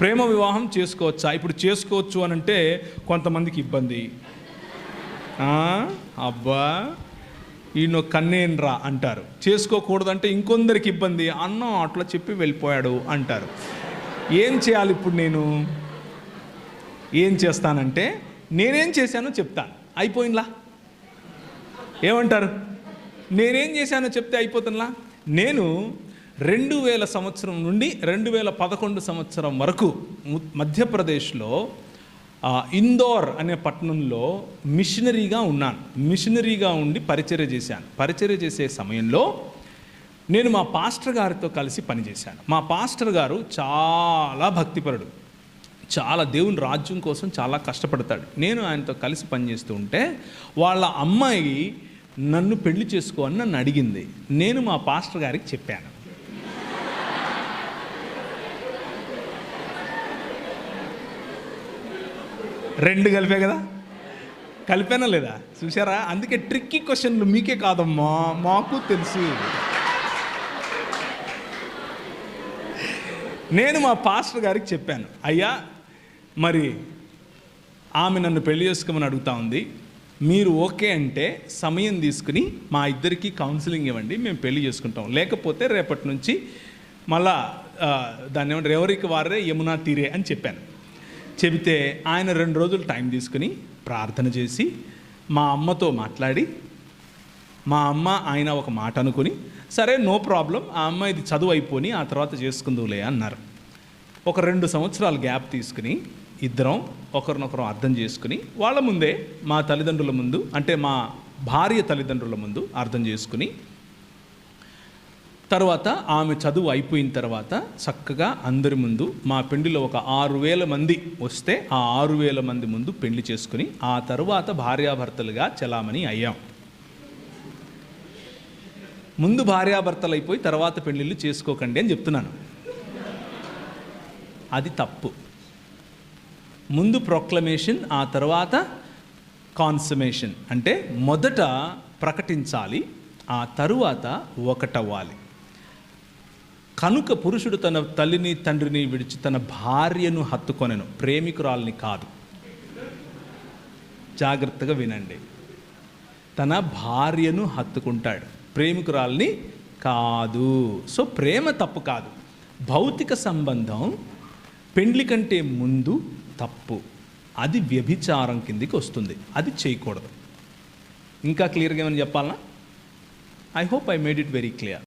ప్రేమ వివాహం చేసుకోవచ్చా? ఇప్పుడు చేసుకోవచ్చు అని అంటే కొంతమందికి ఇబ్బంది. అబ్బా ఈయన కన్నేనరా అంటారు. చేసుకోకూడదంటే ఇంకొందరికి ఇబ్బంది. అన్నం అట్లా చెప్పి వెళ్ళిపోయాడు అంటారు. ఏం చేయాలి ఇప్పుడు? నేను ఏం చేస్తానంటే నేనేం చేశానో చెప్తాను. అయిపోయిందా? ఏమంటారు? నేనేం చేశానో చెప్తే అయిపోతుందా? నేను 2000 సంవత్సరం నుండి 2011 సంవత్సరం వరకు మధ్యప్రదేశ్లో ఇందోర్ అనే పట్టణంలో మిషనరీగా ఉన్నాను. మిషనరీగా ఉండి పరిచర్య చేశాను. పరిచర్య చేసే సమయంలో నేను మా పాస్టర్ గారితో కలిసి పనిచేశాను. మా పాస్టర్ గారు చాలా భక్తిపరుడు, చాలా దేవుని రాజ్యం కోసం చాలా కష్టపడతాడు. నేను ఆయనతో కలిసి పనిచేస్తూ ఉంటే వాళ్ళ అమ్మాయి నన్ను పెళ్లి చేసుకో అని నన్ను అడిగింది. నేను మా పాస్టర్ గారికి చెప్పాను. రెండు కలిపే కదా? కలిపానా లేదా? చూసారా? అందుకే ట్రిక్కీ క్వశ్చన్లు మీకే కాదమ్మా, మాకు తెలుసు. నేను మా పాస్టర్ గారికి చెప్పాను, అయ్యా మరి ఆమె నన్ను పెళ్లి చేసుకోమని అడుగుతా ఉంది, మీరు ఓకే అంటే సమయం తీసుకుని మా ఇద్దరికి కౌన్సిలింగ్ ఇవ్వండి, మేము పెళ్లి చేసుకుంటాం. లేకపోతే రేపటి నుంచి మళ్ళా దాన్ని ఏమంటారు, ఎవరికి వారే యమునా తీరే అని చెప్పాను. చెబితే ఆయన 2 రోజులు టైం తీసుకుని ప్రార్థన చేసి మా అమ్మతో మాట్లాడి, మా అమ్మ ఆయన ఒక మాట అనుకుని, సరే నో ప్రాబ్లం, ఆ అమ్మ ఇది చదువు అయిపోయి ఆ తర్వాత చేసుకుందులే అన్నారు. ఒక 2 సంవత్సరాలు గ్యాప్ తీసుకుని ఇద్దరం ఒకరినొకరు అర్థం చేసుకుని వాళ్ళ ముందే, మా తల్లిదండ్రుల ముందు, అంటే మా భార్య తల్లిదండ్రుల ముందు అర్థం చేసుకుని, తర్వాత ఆమె చదువు అయిపోయిన తర్వాత చక్కగా అందరి ముందు మా పెళ్లిలో ఒక 6000 మంది వస్తే ఆ 6000 మంది ముందు పెళ్లి చేసుకుని ఆ తర్వాత భార్యాభర్తలుగా చలామణి అయ్యాం. ముందు భార్యాభర్తలు అయిపోయి తర్వాత పెళ్ళిళ్ళు చేసుకోకండి అని చెప్తున్నాను. అది తప్పు. ముందు ప్రొక్లమేషన్, ఆ తర్వాత కాన్సమేషన్. అంటే మొదట ప్రకటించాలి, ఆ తరువాత ఒకటవ్వాలి. కనుక పురుషుడు తన తల్లిని తండ్రిని విడిచి తన భార్యను హత్తుకొనెను, ప్రేమికురాల్ని కాదు. జాగ్రత్తగా వినండి. తన భార్యను హత్తుకుంటాడు, ప్రేమికురాల్ని కాదు. సో ప్రేమ తప్పు కాదు. భౌతిక సంబంధం పెండ్లి కంటే ముందు తప్పు. అది వ్యభిచారం కిందికి వస్తుంది. అది చేయకూడదు. ఇంకా క్లియర్గా ఏమని చెప్పాలనా? I hope I made it very clear.